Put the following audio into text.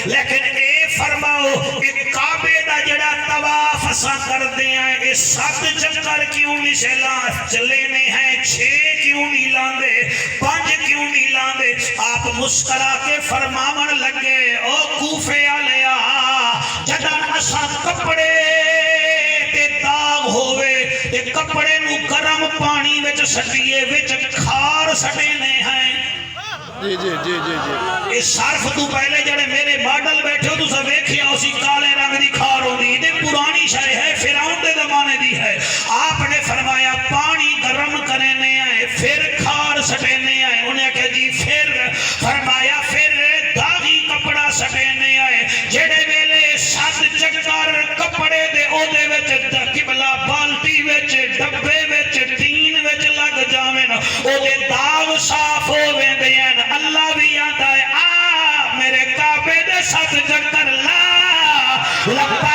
لیکن اے فرماؤ کہ کعبے دا جڑا طواف اساں کردے ہیں اے 7 چکر کیوں نہیں چلینے ہیں، 6 کیوں نہیں لاندے، 5 کیوں نہیں لاندے؟ آپ مسکرا کے فرماون لگے او کوفے والیا جداں اساں کپڑے تے داغ ہوئے تے کپڑے نو گرم پانی وچ سٹیے وچ کھار سٹینے ہیں۔ جی جی جی جی جی اس صرف تو پہلے جڑے میرے ماڈل بیٹھے ہو تو سب ویکھیا اسی کالے رنگ دی کھار ہوندی تے پرانی شے ہے، فرعون دے زمانے دی ہے۔ آپ نے فرمایا پانی گرم کرنے آئے پھر کھار سٹینے آئے، انہیں کہا جی پھر فرمایا پھر داغی کپڑا سٹینے آئے، جڑے ویلے 7 چکر کپڑے دے او دے وچ قبلہ بالٹی وچ ڈبے وچ تین وچ لگ جاویں او دے داغ صاف ہوویں دے ہیں۔ اللہ بھی آتا ہے آ میرے کعبے دے 7 چکر لا لبا